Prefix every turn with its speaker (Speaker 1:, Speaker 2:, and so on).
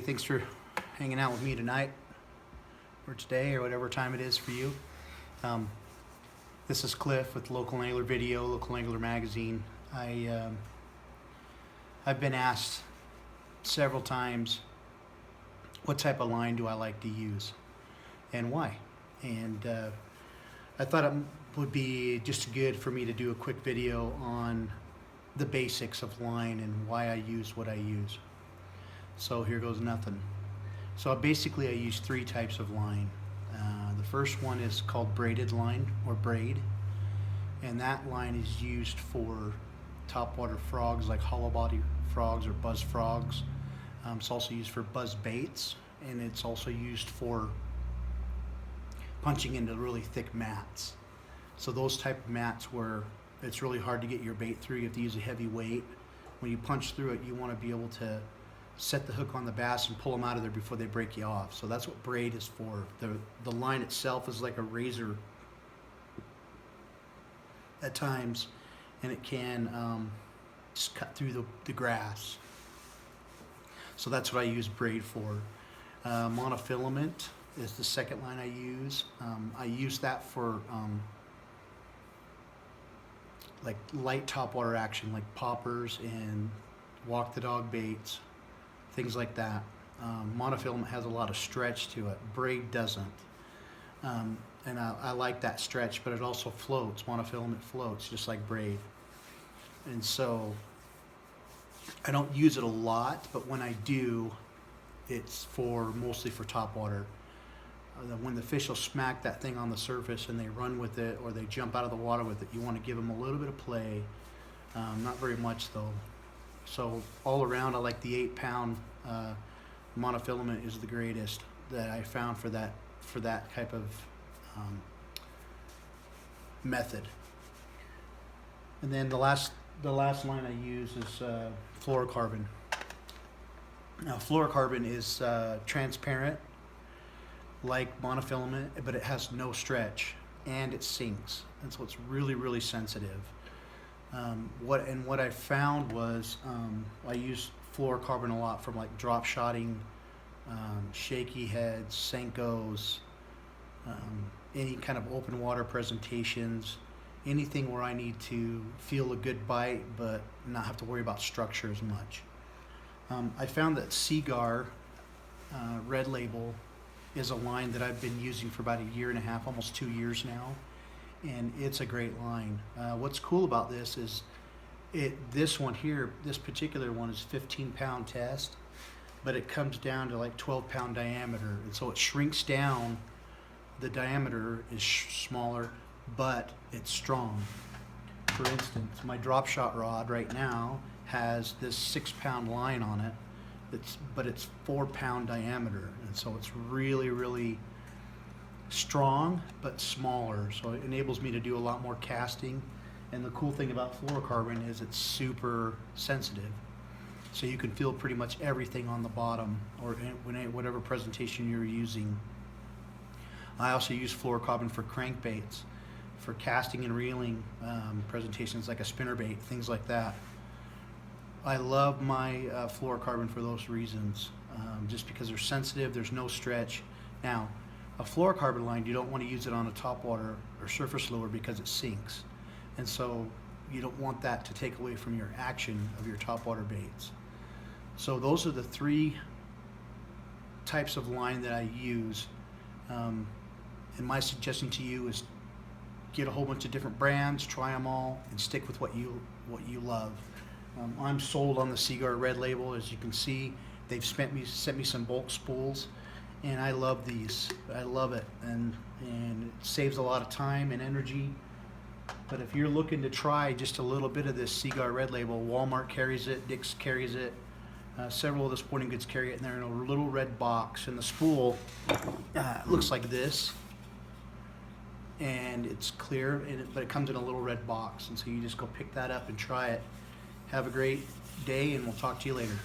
Speaker 1: everybody. Thanks for hanging out with me tonight, or today, or whatever time it is for you. This is Cliff with Local Angler Video, Local Angler Magazine. I've been asked several times what type of line do I like to use and why. And I thought it would be just good for me to do a quick video on the basics of line and why I use what I use. So here goes nothing. So basically I use three types of line. The first one is called braided line, or braid, and that line is used for topwater frogs like hollow body frogs or buzz frogs. It's also used for buzz baits, and it's also used for punching into really thick mats. So those type of mats where it's really hard to get your bait through, you have to use a heavy weight. When you punch through it, you want to be able to set the hook on the bass and pull them out of there before they break you off. So that's what braid is for. The line itself is like a razor at times, and it can just cut through the grass. So that's what I use braid for. Monofilament is the second line I use. I use that for like light topwater action, like poppers and walk the dog baits, things like that. Monofilament has a lot of stretch to it. Braid doesn't. And I like that stretch, but it also floats. Monofilament floats just like braid. And so I don't use it a lot, but when I do, it's mostly for topwater. When the fish will smack that thing on the surface and they run with it or they jump out of the water with it, you want to give them a little bit of play. Not very much though. So all around, I like the 8-pound monofilament is the greatest that I found for that type of method. And then the last line I use is fluorocarbon. Now fluorocarbon is transparent like monofilament, but it has no stretch and it sinks, and so it's really sensitive. What I found was I use fluorocarbon a lot from like drop shotting, shaky heads, Senkos, any kind of open water presentations, anything where I need to feel a good bite but not have to worry about structure as much. I found that Seaguar Red Label is a line that I've been using for about 1.5 years, almost 2 years now, and it's a great line. What's cool about this is this one here, this particular one is 15-pound test, but it comes down to like 12-pound diameter, and so it shrinks down. The diameter is smaller, but it's strong. For instance, my drop shot rod right now has this 6-pound line on it, but it's 4-pound diameter, and so it's really strong but smaller, so it enables me to do a lot more casting. And the cool thing about fluorocarbon is it's super sensitive, so you can feel pretty much everything on the bottom or whatever presentation you're using. I also use fluorocarbon for crankbaits, for casting and reeling presentations like a spinnerbait, things like that. I love my fluorocarbon for those reasons, just because they're sensitive, there's no stretch. Now, a fluorocarbon line, you don't want to use it on a topwater or surface lure because it sinks. And so you don't want that to take away from your action of your topwater baits. So those are the three types of line that I use. And my suggestion to you is get a whole bunch of different brands, try them all, and stick with what you love. I'm sold on the Seaguar Red Label. As you can see, they've sent me some bulk spools, and I love these. I love it, and it saves a lot of time and energy. But if you're looking to try just a little bit of this Seaguar Red Label, Walmart carries it, Dick's carries it, several of the sporting goods carry it, and they're in a little red box. And the spool looks like this, and it's clear, but it comes in a little red box, and so you just go pick that up and try it. Have a great day, and we'll talk to you later.